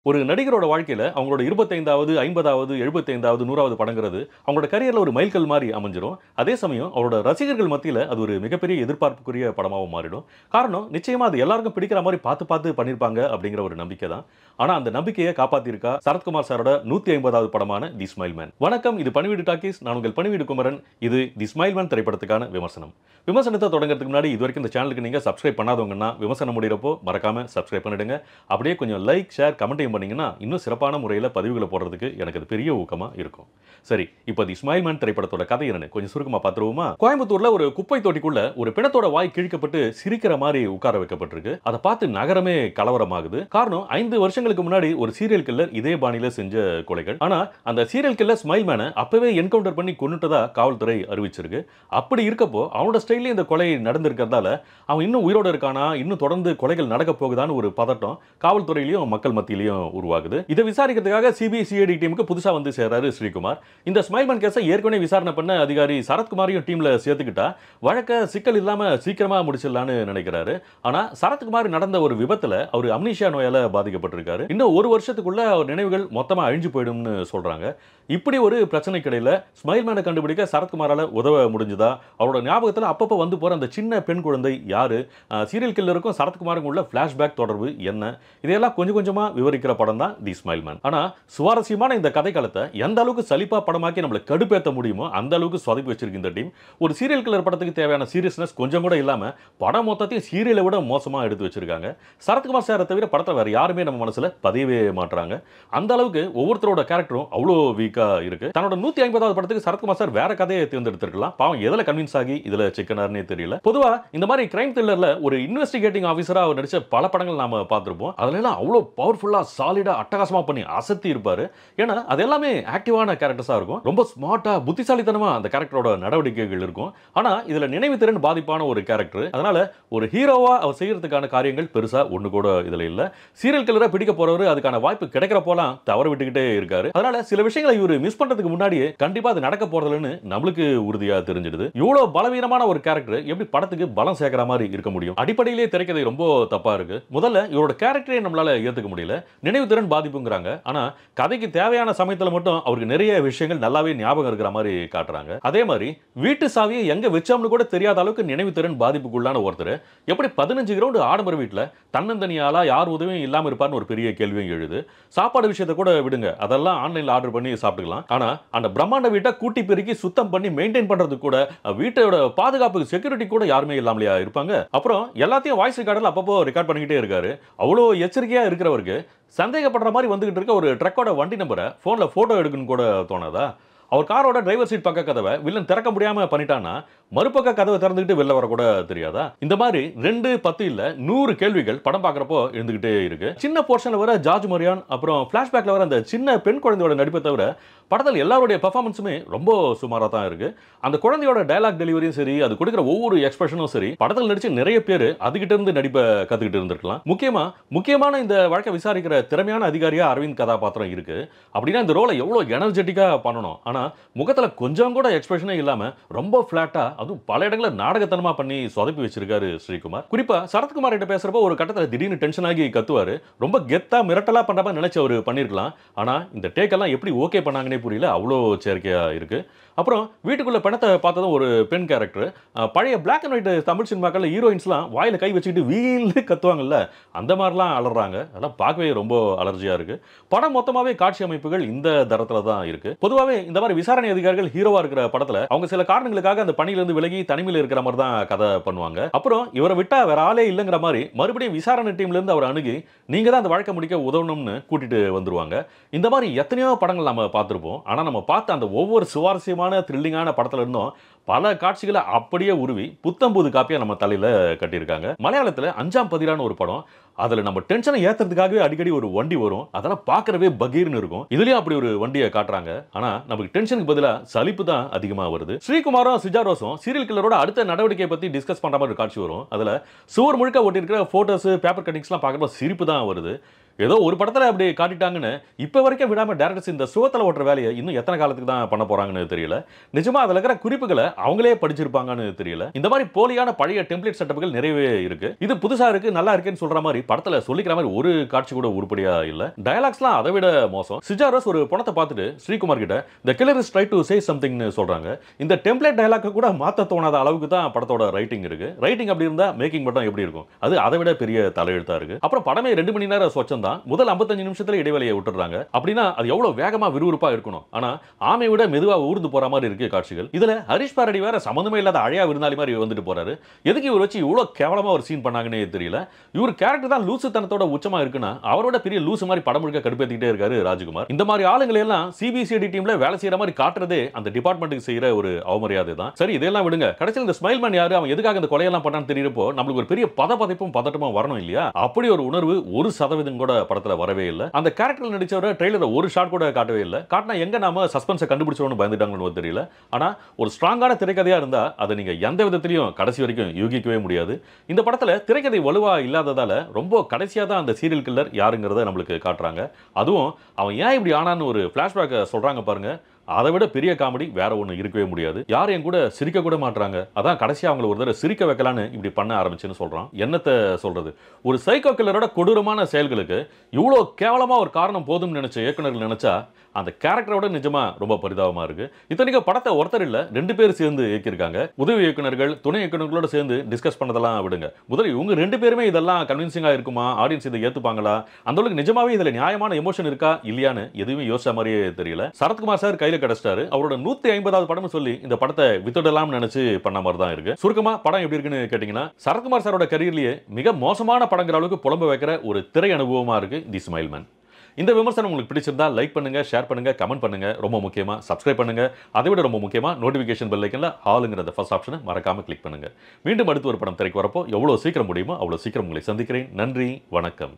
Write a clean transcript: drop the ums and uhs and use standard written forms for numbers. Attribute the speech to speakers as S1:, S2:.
S1: ஒரு நடிகரோட வாழ்க்கையில அவங்களோட 25வது 50வது 75வது 100வது படங்கிறது அவங்களோட கரியர்ல ஒரு மைல்கல் மாதிரி அமைஞ்சிரும். அதே சமயம் அவரோட ரசிகர்கள் மத்தியில அது ஒரு மிகப்பெரிய எதிர்பார்ப்புக்குரிய படமாவும் மாறிடும். காரணம் நிச்சயமா அது எல்லாருக்கும் பிடிக்கிற மாதிரி பார்த்து பண்ணிருப்பாங்க அப்படிங்கிற ஒரு நம்பிக்கை தான். ஆனா அந்த நம்பிக்கையை காப்பாத்திருக்கா சரத்குமார் சாரோட 150வது படமான தி ஸ்மைல் மேன். வணக்கம், இது பணிவீடு டாக்கீஸ். நான் உங்கள் பணிவீடு குமரன். இது தி ஸ்மைல் மேன் திரைப்படத்துக்கான விமர்சனம். விமர்சனத்தை தொடங்குறதுக்கு முன்னாடி இது வரைக்கும் இந்த சேனலுக்கு நீங்க சப்ஸ்கிரைப் பண்ணாதவங்கன்னா விமர்சனம் முடிகிறப்போ மறக்காம சப்ஸ்கிரைப் பண்ணிடுங்க. அப்படியே கொஞ்சம் லைக், ஷேர், கமெண்ட்டையும் பண்ணீங்கன்னா இன்னும் சிறப்பான முறையில் பதிவுகளை போடுறதுக்கு எனக்கு அது பெரிய ஊக்கமா இருக்கும். சரி, இப்போ தி ஸ்மைல் மேன் திரைப்படத்தோட கதை என்னன்னு கொஞ்சம் சுருக்கமா பார்த்துருவோமா? கோயம்புத்தூர்ல ஒரு குப்பை தொட்டிக்குள்ள ஒரு பிணத்தோட வாய் கிழிக்கப்பட்டு சிரிக்கிற மாதிரி உட்கார வைக்கப்பட்டிருக்கு. அதை பார்த்து நகரமே கலவரமாகுது. காரணம் 5 வருஷங்களுக்கு முன்னாடி ஒரு சீரியல் கில்லர் இதே பாணியில செஞ்ச கொலைகள். ஆனா அந்த சீரியல் கில்லர் ஸ்மைல் மேனை அப்பவே என்கவுண்டர் பண்ணி கொன்னுட்டதா காவல்துறை அறிவிச்சிருக்கு. அப்படி இருக்கப்போ அவனோட ஸ்டைல்ல இந்த கொலை நடந்திருக்கிறதால அவன் இன்னும் உயிரோட இருக்கானா, இன்னும் தொடர்ந்து கொலைகள் நடக்க போகுதான்னு ஒரு பதட்டம் காவல்துறையிலையும் மக்கள் மத்தியிலையும் உருவாகுது. இதை விசாரிக்கிறதுக்காக சிபிசிஐடி டீமுக்கு புதுசா வந்து சேர்றாரு ஸ்ரீகுமார். இந்த ஸ்மைல் மேன் கேஸை ஏற்கனவே விசாரணை பண்ண அதிகாரி சரத்குமாரையும் டீம்ல சேர்த்துக்கிட்டா வழக்க சிக்கல் இல்லாம சீக்கிரமா முடிச்சிடலான்னு நினைக்கிறாரு. ஆனா சரத்குமார் நடந்த ஒரு விபத்துல அவர் அம்னீஷியா நோயால பாதிக்கப்பட்டிருக்காரு. இன்னும் 1 வருஷத்துக்குள்ள அவர் நினைவுகள் மொத்தமா அழிஞ்சு போயிடும்னு சொல்றாங்க. இப்படி ஒரு பிரச்சனைக்கு இடையில ஸ்மைல் மேனை கண்டுபிடிக்க சரத்குமாரால உதவ முடிஞ்சதா? அவரோட ஞாபகத்துல அப்பப்போ வந்து போற அந்த சின்ன பெண் குழந்தை யாரு? சீரியல் கில்லருக்கும் சரத்குமாருக்கும் உள்ள பிளாஷ்பேக் தொடர்பு என்ன? இதையெல்லாம் கொஞ்சம் கொஞ்சமா விவரிக்கிற படம் தான் தி ஸ்மைல் மேன். ஆனா சுவாரஸ்யமான இந்த கதை காலத்தை எந்த அளவுக்கு சலிப்பா படமாக்கி நம்மள கடுப்பேற்ற முடியுமோ அந்த அளவுக்கு சொதப்பி வச்சிருக்கு இந்த டீம். ஒரு சீரியல் கில்லர் படத்துக்கு தேவையான சீரியஸ்னஸ் கொஞ்சம் கூட இல்லாம படம் மொத்தத்தையும் சீரியலை விட மோசமா எடுத்து வச்சிருக்காங்க. சரத்குமார் சாரை தவிர படத்தில் வேற யாருமே நம்ம மனசுல பதியவே மாட்டாங்க. அந்த அளவுக்கு ஒவ்வொருத்தரோட கேரக்டரும் அவ்வளோ வீக்கா இருக்கு. தன்னோட 150வது படத்துக்கு சரத்குமார் சார் வேற கதையை தேர்ந்தெடுத்திருக்கலாம். பாவம் எதுல கன்வின்ஸ் ஆகி இதுல சிக்கனார்னே தெரியல. பொதுவா இந்த மாதிரி கிரைம் த்ரில்லர்ல ஒரு இன்வெஸ்டிகேட்டிங் ஆபீசரா அவர் நடிச்ச பல படங்கள் நாம பார்த்திருப்போம். அதுல எல்லாம் அவ்வளோ பவர்ஃபுல்லா சாலிடா அட்டகாசமா பண்ணி அசத்தி இருப்பாரு. ஏன்னா அது எல்லாமே ஆக்டிவான கேரக்டர்ஸா இருக்கும். ரொம்ப ஸ்மார்ட்டா புத்திசாலித்தனமா அந்த கேரக்டரோட நடவடிக்கைகள் இருக்கும். ஆனா இதுல நினைவு திறன் பாதிப்பான ஒரு கேரக்டர். அதனால ஒரு ஹீரோவா அவர் செய்யறதுக்கான காரியங்கள் பெருசா ஒண்ணு கூட இதுல இல்ல. சீரியல் கில்லரா பிடிக்க போறவரு அதுக்கான வாய்ப்பு கிடைக்கிறப்போலாம் தவற விட்டுக்கிட்டே இருக்காரு. அதனால சில விஷயங்களை இவரு மிஸ் பண்றதுக்கு முன்னாடியே கண்டிப்பா அது நடக்க போறதுன்னு நம்மளுக்கு உறுதியா தெரிஞ்சிடுது. இவ்வளவு பலவீனமான ஒரு கேரக்டர் எப்படி படத்துக்கு பலம் சேர்க்கிற மாதிரி இருக்க முடியும்? அடிப்படையிலேயே திரைக்கதை ரொம்ப தப்பா இருக்கு. முதல்ல இவரோட கேரக்டரே நம்மளால ஏத்துக்க முடியல. நினைவு திறன் பாதிப்புங்கிறாங்க. ஆனா கதைக்கு தேவையான சமயத்துல மட்டும் அவருக்கு நிறைய விஷயங்கள் நல்லாவே ஞாபகம் இருக்கிற மாதிரி காட்டுறாங்க. அதே மாதிரி வீட்டு சாவியை எங்க வச்சோம்னு கூட தெரியாத அளவுக்கு நினைவு திறன் பாதிப்புக்குள்ளான ஒருத்தர் எப்படி 15 கிரவுண்ட் ஆடம்பர வீட்டுல தன்னந்தனியாலா யார் உதவியும் இல்லாம இருப்பார்னு ஒரு பெரிய கேள்வியும் எழுது. சாப்பாடு விஷயத்தை கூட விடுங்க, அதெல்லாம் ஆன்லைன்ல ஆர்டர் பண்ணி சாப்பிட்டுக்கலாம். ஆனா அந்த பிரம்மாண்ட வீட்டை கூட்டி பெருக்கி சுத்தம் பண்ணி மெயின்டைன் பண்றது கூட வீட்டோட பாதுகாப்பு செக்யூரிட்டி கூட யாருமே இல்லாமலையா இருப்பாங்க. அப்புறம் எல்லாத்தையும் வாய்ஸ் ரெக்கார்டர்ல அப்பப்போ ரெக்கார்ட் பண்ணிக்கிட்டே இருக்காரு. அவ்வளோ எச்சரிக்கையா இருக்கிறவருக்கு சந்தேகப்படுற மாதிரி வந்துகிட்டு இருக்க ஒரு ட்ரக்கோட வண்டி நம்பரை போன்ல போட்டோ எடுக்கணும்னு கூட தோணாதா? அவர் காரோட டிரைவர் சீட் பக்க கதவை வில்லன் திறக்க முடியாம பண்ணிட்டானா மறுபக்க கதவை திறந்துக்கிட்டு வெளில வர கூட தெரியாதா? இந்த மாதிரி 2, 10 இல்ல 100 கேள்விகள் படம் பார்க்கறப்போ எழுந்துகிட்டே இருக்கு. சின்ன போர்ஷன்ல வர ஜார்ஜ் மரியான் அப்புறம் பிளாஷ்பேக்ல வர அந்த சின்ன பெண் குழந்தையோட நடிப்பை தவிர படத்தில் எல்லாருடைய பெர்ஃபார்மன்ஸுமே ரொம்ப சுமாரா தான் இருக்கு. அந்த குழந்தையோட டயலாக் டெலிவரியும் சரி, அது கொடுக்குற ஒவ்வொரு எக்ஸ்பிரஷனும் சரி, படத்தில் நடிச்சு நிறைய பேர் அதுகிட்ட இருந்து நடிப்பை கத்துக்கிட்டு இருந்திருக்கலாம். முக்கியமான இந்த வழக்கை விசாரிக்கிற திறமையான அதிகாரியா அரவிந்த் கதாபாத்திரம் இருக்கு. அப்படின்னா இந்த ரோலை எவ்வளவு எனர்ஜெட்டிக்கா பண்ணணும். ஆனா முகத்துல கொஞ்சம் கூட எக்ஸ்பிரஷனே இல்லாம ரொம்ப பிளாட்டா, அதுவும் பல இடங்களை நாடகத்தனமா பண்ணி சொதப்பி வச்சிருக்காரு ஸ்ரீகுமார். குறிப்பா சரத்குமார் கிட்ட பேசுறப்போ ஒரு கட்டத்தில் திடீர்னு டென்ஷன் ஆகி கத்துவாரு. ரொம்ப கெத்தா மிரட்டலா பண்ற மாதிரி நினைச்சு அவர் பண்ணிருக்கலாம். ஆனா இந்த டேக் எல்லாம் எப்படி ஓகே பண்ணாங்கன்னே புரியல. அவ்வளோ செயற்கையா இருக்கு. அப்புறம் வீட்டுக்குள்ள பணத்தை பார்த்ததும் ஒரு பெண் கேரக்டர். பழைய பிளாக் அண்ட் ஒயிட் தமிழ் சினிமாக்கள்ல ஹீரோயின்ஸ்லாம் வாயில கை வச்சுக்கிட்டு வீல்னு கத்துவாங்கல்ல, அந்த மாதிரிலாம் அலறாங்க. அதெல்லாம் பார்க்கவே ரொம்ப அலர்ஜியா இருக்கு. படம் மொத்தமாவே காட்சி அமைப்புகள் இந்த தரத்துல தான் இருக்கு. பொதுவாகவே இந்த மாதிரி விசாரணை அதிகாரிகள் ஹீரோவா இருக்கிற படத்துல அவங்க சில காரணங்களுக்காக அந்த பணியிலிருந்து விலகி தனிமையில் இருக்கிற மாதிரி தான் கதை பண்ணுவாங்க. அப்புறம் இவரை விட்டா வேற ஆளே இல்லைங்கிற மாதிரி மறுபடியும் விசாரணை டீம்ல இருந்து அவர் அணுகி நீங்க தான் அந்த வழக்கை முடிக்க உதவணும்னு கூட்டிட்டு வந்துருவாங்க. இந்த மாதிரி எத்தனையோ படங்கள் நம்ம பார்த்திருப்போம். ஆனா நம்ம பார்த்த அந்த ஒவ்வொரு சுவாரஸ்யமான த்ரில்லிங்கான படத்துல இருந்தும் பல காட்சிகளை அப்படியே உருவி புத்தம்புது காப்பியா நம்ம தலையில கட்டியிருக்காங்க. மலையாளத்துல 5ஆம் பதிரான ஒரு படம். அதுல நம்ம டென்ஷனை ஏத்துறதுக்காகவே அடிக்கடி ஒரு வண்டி வரும். அதெல்லாம் பார்க்கறவே பகீர்னு இருக்கும். இதுலயும் அப்படி ஒரு வண்டியை காட்டுறாங்க. ஆனா நமக்கு டென்ஷனுக்கு பதிலா சலிப்பு தான் அதிகமா வருது. ஸ்ரீகுமாரும் சிஜாரோஸும் சீரியல் கில்லரோட அடுத்த நடவடிக்கையை பத்தி டிஸ்கஸ் பண்ற மாதிரி ஒரு காட்சி வரும். அதுல சுவர் முழுக்க ஒட்டி இருக்கிற போட்டோஸ், பேப்பர் கட்டிங்ஸ்லாம் பார்க்கறப்ப சிரிப்பு தான் வருது. ஏதோ ஒரு படத்துல அப்படி காட்டிட்டாங்கன்னு இப்ப வரைக்கும் விடாம டைரக்டர்ஸ் இந்த சுவத்துல ஓட்டுற வேலையை இன்னும் எத்தனை காலத்துக்கு தான் பண்ண போறாங்கன்னு தெரியல. நிஜமா அதுல இருக்கிற குறிப்புகளை அவங்களே படிச்சிருப்பாங்கன்னு தெரியல. இந்த மாதிரி போலியான பழைய டெம்ப்ளேட் செட்டப்புகள் நிறையவே இருக்கு. இது புதுசா இருக்கு, நல்லா இருக்குன்னு சொல்ற மாதிரி படத்துல சொல்லிக்கிற மாதிரி ஒரு காட்சி கூட உருப்படியா இல்ல. டயலாக்ஸ்லாம் அதை விட மோசம். சிஜாரோஸ் ஒரு பணத்தை பார்த்துட்டு ஸ்ரீகுமார் கிட்ட the killer is try to say something னு சொல்றாங்க. இந்த டெம்ப்ளேட் டயலாக் கூட மாத்த தோணாத அளவுக்கு தான் படத்தோட ரைட்டிங் இருக்கு. ரைட்டிங் அப்படி இருந்தா மேக்கிங் மட்டும் எப்படி இருக்கும்? அது அதை விட பெரிய தலையெழுத்தா இருக்கு. அப்புறம் படமே 2 மணி நேரம் சொச்சம் தான். முதல் 55 நிமிஷத்துல இடைவெளியை விட்டுறாங்க. அப்படின்னா அது எவ்வளவு வேகமா விறுவிறுப்பா இருக்கணும். ஆனா ஆமை விட மெதுவா ஊர்ந்து போற மாதிரி இருக்கு காட்சிகள். இதுல ஹரிஷ் பாரடி வேற சம்பந்தமே இல்லாத அழையா விருந்தாளி மாதிரி வந்துட்டு போறாரு. எதுக்கு இவர் வச்சு இவ்வளவு கேவலமா ஒரு சீன் பண்ணாங்கன்னே தெரியல. இவர் கேரக்டர் தான் லூசுத்தனத்தோட உச்சமா இருக்குன்னா அவரோட பெரிய லூசு மாதிரி படம் முழுக்க கடுப்பேத்திட்டே இருக்காரு ராஜ்குமார். இந்த மாதிரி ஆளுங்களை எல்லாம் சிபிசிஐடி டீம்ல வேலை செய்யற மாதிரி காட்டுறதே அந்த டிபார்ட்மெண்ட்டுக்கு செய்யற ஒரு அவமரியாதை தான். சரி, இதெல்லாம் விடுங்க. கடைசியில் இந்த ஸ்மைல் மேன் யாரு, அவன் எதுக்காக இந்த கொலையெல்லாம் பண்ணான்னு தெரியறப்போ நம்மளுக்கு ஒரு பெரிய பதப்பதைப்பும் பதட்டமும் வரணும் இல்லையா? அப்படி ஒரு உணர்வு 1% கூட படத்துல வரவே இல்லை. அந்த கேரக்டர் நடிச்சவரை ட்ரெய்லரை ஒரு ஷாட் கூட காட்டவே இல்லை. காட்டினா எங்க நாம சஸ்பென்ஸை கண்டுபிடிச்சோன்னு பயந்துட்டாங்கன்னு தெரியல. ஆனா ஒரு ஸ்ட்ராங்கான திரைக்கதையா இருந்தா அதை நீங்க எந்த விதத்திலையும் கடைசி வரைக்கும் யூகிக்கவே முடியாது. இந்த படத்துல திரைக்கதை வலுவா இல்லாததால ரொம்ப கடைசியா தான் அந்த சீரியல் கில்லர் யாருங்கிறத நம்மளுக்கு காட்டுறாங்க. அதுவும் அவன் ஏன் இப்படி ஆனான்னு ஒரு பிளாஷ்பேக் சொல்றாங்க பாருங்க. அதை விட பெரிய காமெடி வேற ஒன்று இருக்கவே முடியாது. யாரும் என் கூட சிரிக்க கூட மாட்டாங்க. அதான் கடைசியாக அவங்களை ஒரு தடவை சிரிக்க வைக்கலான்னு இப்படி பண்ண ஆரம்பிச்சுன்னு சொல்றான். என்னத்தை சொல்றது? ஒரு சைக்கோ கில்லரோட கொடூரமான செயல்களுக்கு இவ்வளோ கேவலமா ஒரு காரணம் போதும்னு நினைச்ச இயக்குநர்கள் நினைச்சா அந்த கேரக்டரோட நிஜமா ரொம்ப பரிதாபமா இருக்கு. இத்தனைக்கும் படத்தை ஒருத்தர் இல்ல 2 பேர் சேர்ந்து இயக்கியிருக்காங்க. உதவி இயக்குநர்கள் துணை இயக்குநர்களோட சேர்ந்து டிஸ்கஸ் பண்ணதெல்லாம் விடுங்க. முதல்ல இவங்க 2 பேருமே இதெல்லாம் கன்வின்சிங்கா இருக்குமா, ஆடியன்ஸ் இதை ஏத்துப்பாங்களா, அந்த அளவுக்கு நிஜமாவே இதுல நியாயமான எமோஷன் இருக்கா இல்லையான்னு எதுவுமே யோசிச்ச மாதிரியே தெரியல. சரத்குமார் சார் கையில கிடைச்சிட்டாரு. அவரோட 150வது படம் சொல்லி இந்த படத்தை வித்துடலாம்னு நினைச்சு பண்ண மாதிரி தான் இருக்கு. சுருக்கமா படம் எப்படி இருக்குன்னு கேட்டீங்கன்னா, சரத்குமார் சாரோட கரியர்லயே மிக மோசமான படங்கிற அளவுக்கு புலம்ப வைக்கிற ஒரு திரை அனுபவமா இருக்கு தி ஸ்மைல் மேன். இந்த விமர்சனம் உங்களுக்கு பிடிச்சிருந்தா லைக் பண்ணுங்க, ஷேர் பண்ணுங்க, கமெண்ட் பண்ணுங்க. ரொம்ப முக்கியமா சப்ஸ்கிரைப் பண்ணுங்க. அதை விட ரொம்ப முக்கியமா நோட்டிபிகேஷன் பெல் ஐக்கன்ல ஆளுங்கிற அந்த ஃபர்ஸ்ட் ஆப்ஷனை மறக்காம கிளிக் பண்ணுங்க. மீண்டும் அடுத்து ஒரு படம் திரைக்கு வரப்போ எவ்வளவு சீக்கிரம் முடியுமோ அவ்வளவு சீக்கிரம் உங்களை சந்திக்கிறேன். நன்றி, வணக்கம்.